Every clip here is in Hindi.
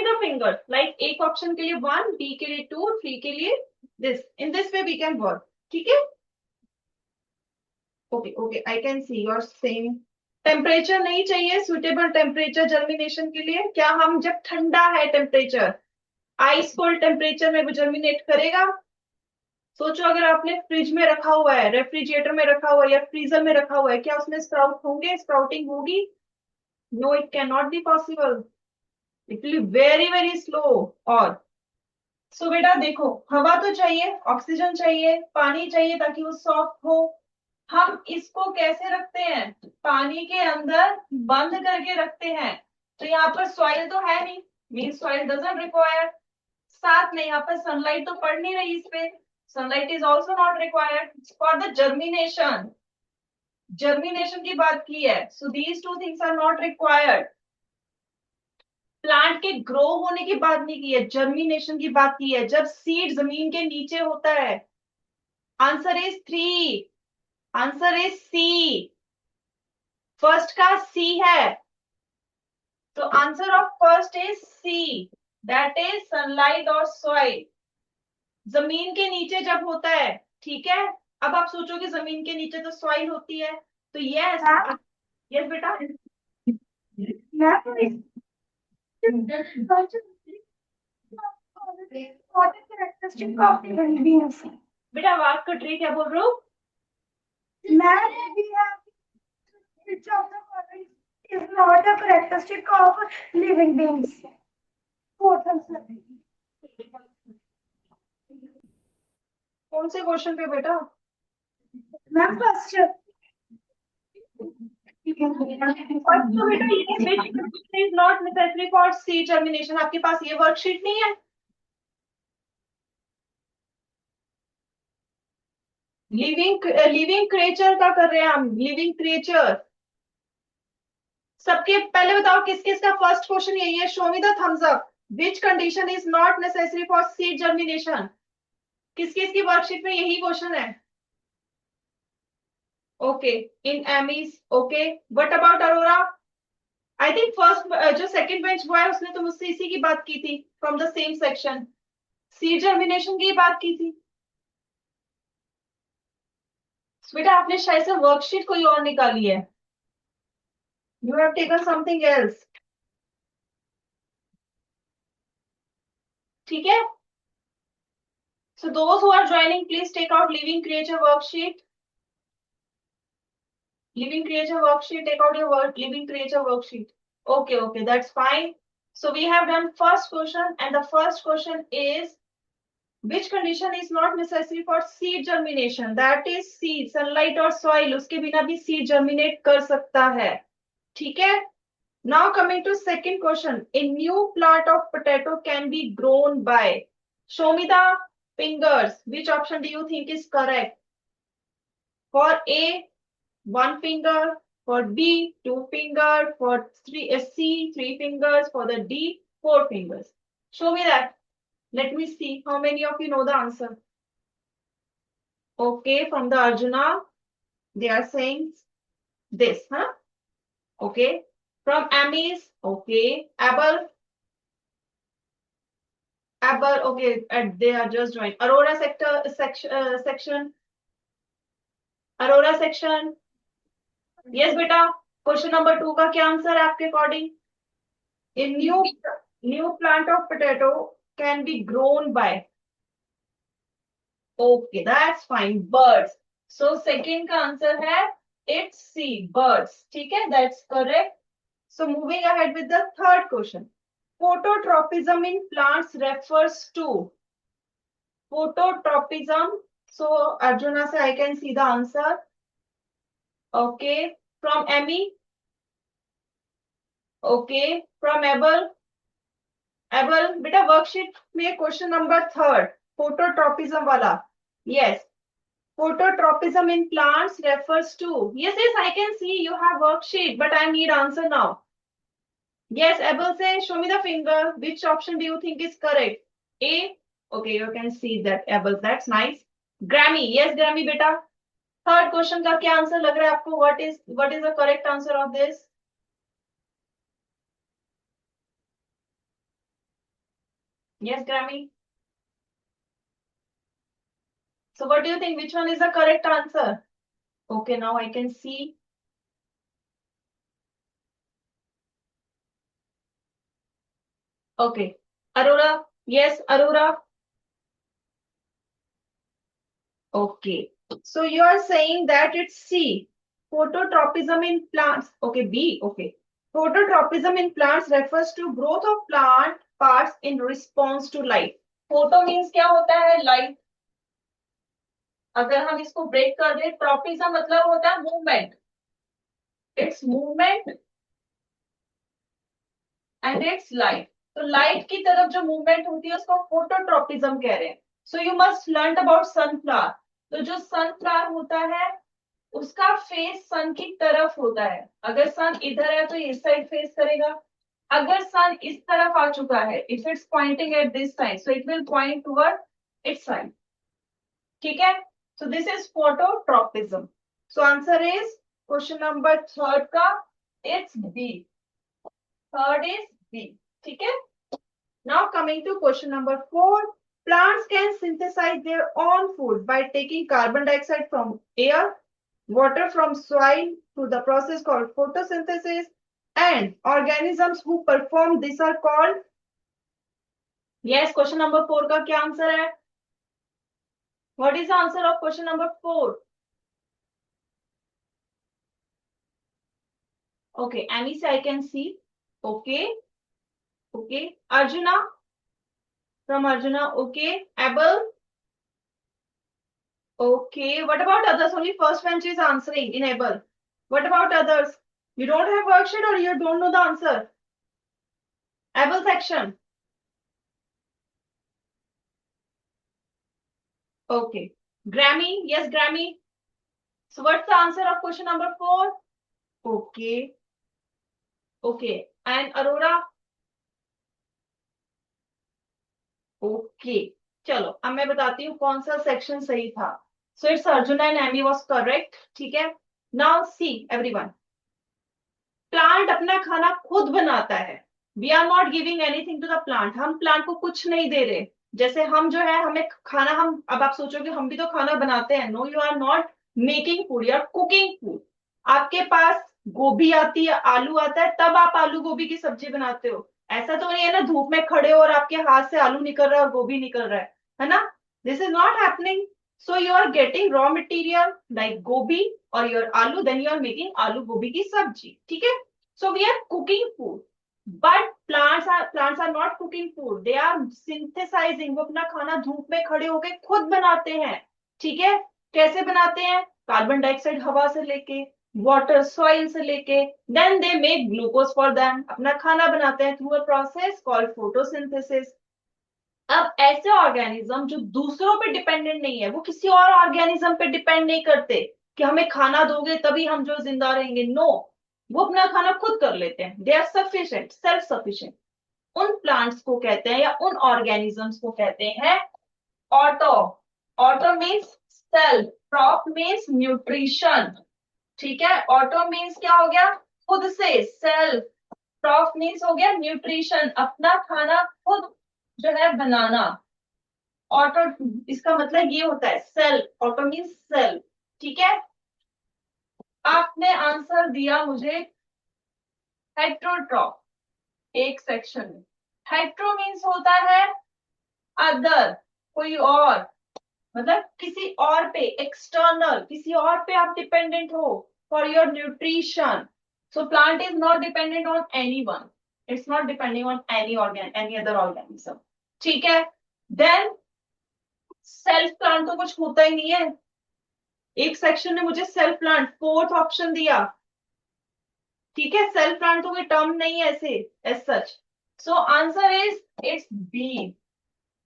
the fingers like एक ऑप्शन के लिए 1, बी के लिए 2, 3 के लिए this. In this way we can work. ठीक है? Okay, I can see you are saying temperature नहीं चाहिए, सुटेबल टेम्परेचर जर्मिनेशन के लिए। क्या हम जब ठंडा है टेम्परेचर, आइस कोल्ड टेम्परेचर में वो जर्मिनेट करेगा? सोचो अगर आपने फ्रिज में रखा हुआ है, रेफ्रिजरेटर में रखा हुआ है या फ्रीजर में रखा हुआ है, क्या उसमें स्प्राउट होंगे, स्प्राउटिंग होगी? No, it can not be possible, it will be very very slow. और सो बेटा देखो, हवा तो चाहिए, ऑक्सीजन चाहिए, पानी चाहिए ताकि वो सॉफ्ट हो। हम इसको कैसे रखते हैं? पानी के अंदर बंद करके रखते हैं। तो यहाँ पर सॉइल तो है नहीं, मीन सॉइल डजंट रिक्वायर। साथ में यहाँ पर सनलाइट तो पड़ नहीं रही इस पे, sunlight is also not required for the germination. Germination की बात की है, so these two things are not required. Plant के ग्रो होने की बात नहीं की है, जर्मिनेशन की बात की है, जब सीड जमीन के नीचे होता है। Answer is 3, answer is C. First का सी है, तो answer of first is C, that is sunlight और सॉइल। जमीन के नीचे जब होता है, ठीक है। अब आप सोचोगे जमीन के नीचे तो सॉइल होती है, तो यस, यस बेटा। बेटा आवाज कट रही, क्या बोल रहे हो? Which of the following is not a characteristic of living beings? Fourth answer. कौन से क्वेश्चन पे बेटा? मैम फर्स्ट फर्स्ट तो बेटा ये which is not necessary for seed germination, आपके पास ये वर्कशीट नहीं है? लिविंग क्रिएचर का कर रहे हैं हम, लिविंग क्रिएचर। सबके पहले बताओ किस किस का फर्स्ट क्वेश्चन यही है, show me the thumbs up. Which condition is not necessary for seed germination? किस किस की वर्कशीट में यही क्वेश्चन है? Okay, in Emmys, okay. What about Arora? I think first जो सेकंड बेंच हुआ है उसने तो मुझसे इसी की बात की थी, from the same section, seed germination की बात की थी। बेटा आपने शायद से वर्कशीट कोई और निकाली है, you have taken something else. ठीक है, so those who are joining please take out living creature worksheet, living creature worksheet, take out your living creature worksheet. Okay, that's fine. So we have done first question, and the first question is which condition is not necessary for seed germination? That is seed, sunlight और soil, उसके बिना भी seed germinate कर सकता है। ठीक है। Now coming to second question, a new plant of potato can be grown by, show me the fingers, which option do you think is correct? For A, 1 finger, for B, 2 fingers, for C, 3 fingers, for the D, 4 fingers. Show me that. Let me see how many of you know the answer. Okay, from the Arjuna, they are saying this, huh? Okay. From Amis, okay. Abel, okay, and they are just joined. Aurora section. Aurora section. Yes, beta. Question number 2 का क्या आंसर है आपके according? A new plant of potato can be grown by. Okay, that's fine. Birds. So second का आंसर है it's C, birds. ठीक है, that's correct. So moving ahead with the third question. Phototropism in plants refers to. Phototropism. So Arjuna से I can see the answer. Okay. From Emmy. Okay. From Abel. Abel, बेटा वर्कशीट में क्वेश्चन नंबर थर्ड, फोटोट्रोपिज्म वाला। Yes, phototropism in plants refers to. Yes, I can see you have worksheet, but I need answer now. Yes, Abel say, show me the finger. Which option do you think is correct? A. Okay, you can see that Abel. That's nice. Grammy. Yes, Grammy बेटा। थर्ड क्वेश्चन का क्या आंसर लग रहा है आपको? What is the correct answer of this? Yes, Grammy. So what do you think? Which one is the correct answer? Okay, now I can see. Okay. Aurora. Yes, Aurora. Okay. So you are saying that it's C. Phototropism in plants. Okay, B. Okay. Phototropism in plants refers to growth of plant parts in response to light. Photo means क्या होता है? लाइट. अगर हम इसको ब्रेक कर दें, ट्रॉपिज्म मतलब होता है movement. It's movement and its light. तो लाइट की तरफ जो मूवमेंट होती है उसको फोटोट्रॉपिज्म कह रहे हैं. So you must learn about sunflower. तो जो सनफ्लावर होता है उसका फेस सन की तरफ होता है. अगर सन इधर है तो इस साइड फेस करेगा. अगर सन इस तरफ आ चुका है, if it's pointing at this side, so it will point toward its side. ठीक है. So this is phototropism. So answer is question number third का it's B. Third is B. ठीक है. Now coming to question number four. Plants can synthesize their own food by taking carbon dioxide from air, water from soil through the process called photosynthesis, and organisms who perform this are called. Yes, question number 4 का क्या आंसर है? What is the answer of question number 4? Okay, Annie से I can see. Okay, okay. Arjuna, from Arjuna. Okay, Abel. Okay, what about others? Only first bench is answering in Abel. What about others? You don't have worksheet or you don't know the answer? Abel section. Okay. Grammy, yes, Grammy. So what's the answer of question number 4? Okay. Okay. And Aurora? Okay. चलो अब मैं बताती हूँ कौन सा सेक्शन सही था. So it's Arjuna and Amy was correct. ठीक है. Now see everyone. प्लांट अपना खाना खुद बनाता है. We are not giving anything to the plant. हम प्लांट को कुछ नहीं दे रहे. जैसे हम जो है हमें खाना, हम अब आप सोचोगे हम भी तो खाना बनाते हैं. No, you are not making food, you are cooking food. आपके पास गोभी आती है, आलू आता है, तब आप आलू गोभी की सब्जी बनाते हो. ऐसा तो नहीं है ना धूप में खड़े हो और आपके हाथ से आलू निकल रहा है और गोभी निकल रहा है ना. This is not happening. So you are getting raw material like gobi or your aloo, then you are making aloo gobi की सब्जी. ठीक है. So we are cooking food, but plants are not cooking food. They are synthesizing. वो अपना खाना धूप में खड़े होके खुद बनाते हैं. ठीक है. कैसे बनाते हैं? कार्बन डाइऑक्साइड हवा से लेके, वाटर सॉइल से लेके, then they make glucose for them. अपना खाना बनाते हैं through a process called photosynthesis. अब ऐसे ऑर्गेनिज्म जो दूसरों पे डिपेंडेंट नहीं है, वो किसी और ऑर्गेनिज्म पे डिपेंड नहीं करते कि हमें खाना दोगे तभी हम जो जिंदा रहेंगे. नो, वो अपना खाना खुद कर लेते हैं. They are sufficient, self sufficient. उन प्लांट्स को कहते हैं या उन ऑर्गेनिजम्स को कहते हैं auto. Auto means self, crop means nutrition. ठीक है. ऑटो मीन्स क्या हो गया? खुद से, सेल्फ. क्रॉप मीन्स हो गया न्यूट्रिशन, अपना खाना खुद जो है बनाना. ऑटो इसका मतलब ये होता है सेल्फ. Auto means self. ठीक है. आपने आंसर दिया मुझे हेट्रोट्रॉप एक सेक्शन में. हेट्रो मीन्स होता है अदर, कोई और, मतलब किसी और पे, एक्सटर्नल, किसी और पे आप डिपेंडेंट हो for your nutrition. So plant is not dependent on anyone. It's not depending on any other organism. ठीक है. देन सेल्फ प्लांट तो कुछ होता ही नहीं है. एक सेक्शन ने मुझे सेल्फ प्लांट फोर्थ ऑप्शन दिया. ठीक है. सेल्फ प्लांट तो कोई टर्म नहीं है ऐसे as such. So answer is it's B.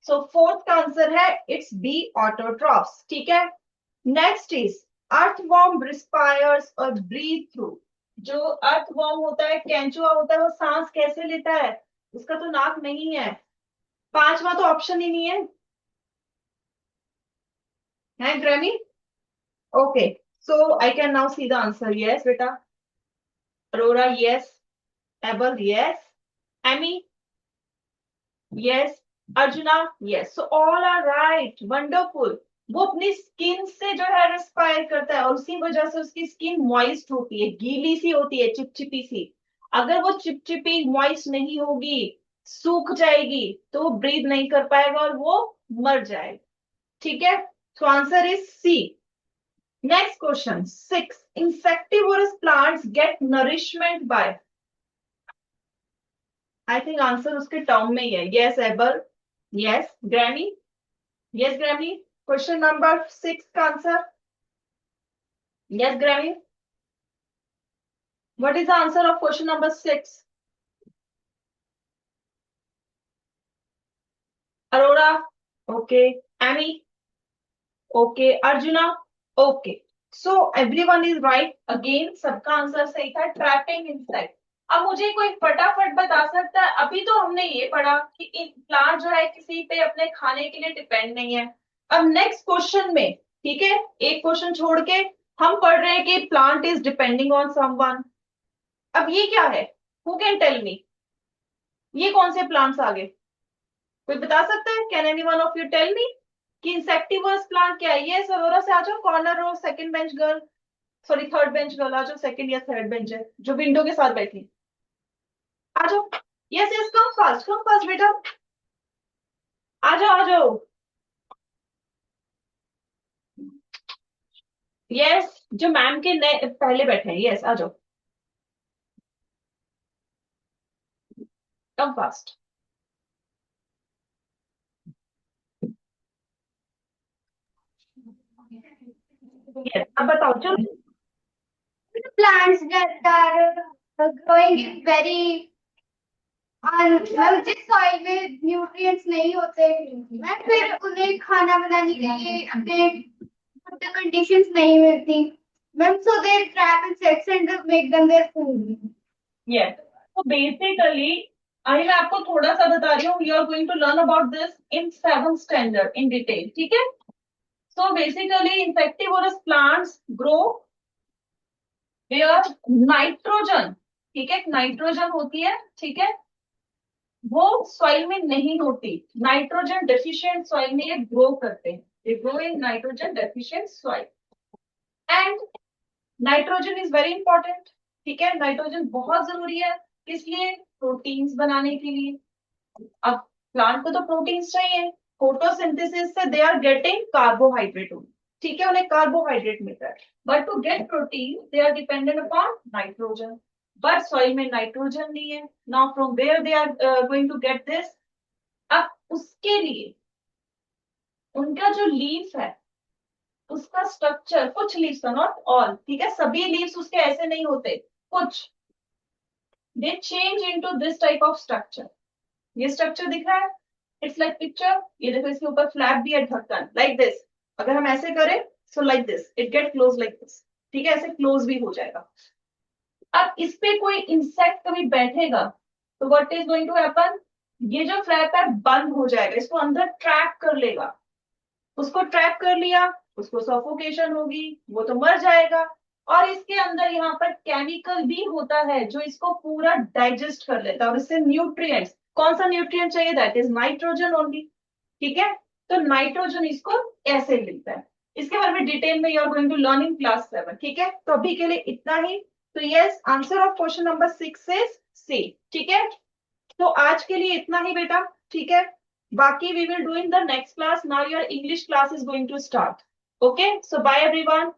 So fourth का आंसर है इट्स बी, ऑटोट्रॉप्स. ठीक है. नेक्स्ट इज अर्थवॉर्म रिस्पायर्स और ब्रीथ थ्रू. जो अर्थवॉर्म होता है, केंचुआ होता है, वो सांस कैसे लेता है? उसका तो नाक नहीं है. पांचवा तो ऑप्शन ही नहीं है Grammy. Okay, so I can now see the answer. Yes, beta. Aurora, yes. Abel, yes. Amy, yes. Arjuna, yes, so all are right, wonderful. वो अपनी स्किन से जो है रेस्पायर करता है और उसी वजह से उसकी स्किन मॉइस्ट होती है, गीली सी होती है, चिपचिपी सी। अगर वो चिपचिपी मॉइस्ट नहीं होगी, सूख जाएगी, तो वो ब्रीथ नहीं कर पाएगा और वो मर जाएगा। ठीक है, तो answer is C. Next question 6, insectivorous plants get nourishment by. I think answer उसके टर्म में ही है। यस एबर, yes granny, yes granny, question number 6 का answer. Yes granny, what is the answer of question number 6? Arora, okay. Amy, okay. Arjuna, okay. So everyone is right again, सबका आंसर सही था, ट्रैपिंग इंसेक्ट। अब मुझे कोई फटाफट बता सकता है, अभी तो हमने ये पढ़ा कि प्लांट जो है किसी पे अपने खाने के लिए डिपेंड नहीं है। अब नेक्स्ट क्वेश्चन में, ठीक है, एक क्वेश्चन छोड़ के हम पढ़ रहे हैं कि plant is depending on someone. अब ये क्या है? Who can tell me? ये कौन से प्लांट्स आ गए? कोई बता सकता है? Can any one of you tell me कि इंसेक्टिवर्स प्लांट क्या है? ये सरोरा से आ जाओ, corner row, second bench girl, sorry third bench girl आ जाओ, सेकंड या थर्ड बेंच है जो विंडो के साथ बैठी, आ जाओ। यस यस, कम फास्ट बेटा, आ जाओ आ जाओ। यस, जो मैम के पहले बैठे हैं, यस आ जाओ, कम फास्ट। यस, अब बताओ चलो। Plants that are growing in very मतलब जिस सॉइल में न्यूट्रिएंट्स नहीं होते, मैं फिर उन्हें खाना बनाने के लिए अपने कंडीशंस नहीं मिलती, ma'am, so they trap insects and make them their food. Yes, तो बेसिकली अभी मैं आपको थोड़ा सा बता रही हूँ, you are going to learn about this in 7th standard in detail, ठीक है? So basically insectivorous plants grow where nitrogen, ठीक है, नाइट्रोजन होती है, ठीक है, वो सॉइल में नहीं होती। नाइट्रोजन डेफिशिएंट सॉइल में ये ग्रो करते हैं, ये grow in nitrogen deficient soil. And nitrogen is very important, ठीक है, नाइट्रोजन बहुत जरूरी है, इसलिए प्रोटीन्स बनाने के लिए। अब प्लांट को तो प्रोटीन्स चाहिए, फोटोसिंथेसिस से दे आर गेटिंग कार्बोहाइड्रेट, ठीक है, उन्हें कार्बोहाइड्रेट मिलता है, but to get protein they are dependent upon nitrogen. But soil में नाइट्रोजन नहीं है, now from where they are going to get this? अब उसके लिए उनका जो लीफ है, उसका स्ट्रक्चर, कुछ लीव्स, नॉट ऑल, ठीक है, सभी लीव्स उसके ऐसे नहीं होते, कुछ दे change into this type of structure. ये स्ट्रक्चर दिख रहा है, इट्स लाइक पिक्चर, ये देखो इसके ऊपर फ्लैप भी है, ढक्कन, लाइक दिस। अगर हम ऐसे करें, so like this it get close like this, ठीक है, ऐसे क्लोज भी हो जाएगा। अब इस पे कोई इंसेक्ट कभी बैठेगा तो what is going to happen? ये जो फ्लैप है बंद हो जाएगा, इसको अंदर ट्रैप कर लेगा, उसको ट्रैप कर लिया, उसको सफोकेशन होगी, वो तो मर जाएगा। और इसके अंदर यहाँ पर केमिकल भी होता है जो इसको पूरा डाइजेस्ट कर लेता है और इससे न्यूट्रिएंट्स, कौन सा न्यूट्रिएंट चाहिए? दैट इज नाइट्रोजन ओनली, ठीक है, तो नाइट्रोजन इसको ऐसे मिलता है। इसके बारे में डिटेल में you are going to learn in class 7, ठीक है, तो अभी के लिए इतना ही। तो yes, answer of question number 6 is C, ठीक है, तो आज के लिए इतना ही बेटा, ठीक है, बाकी we will do in the next class. Now your English class is going to start. Okay, so bye everyone.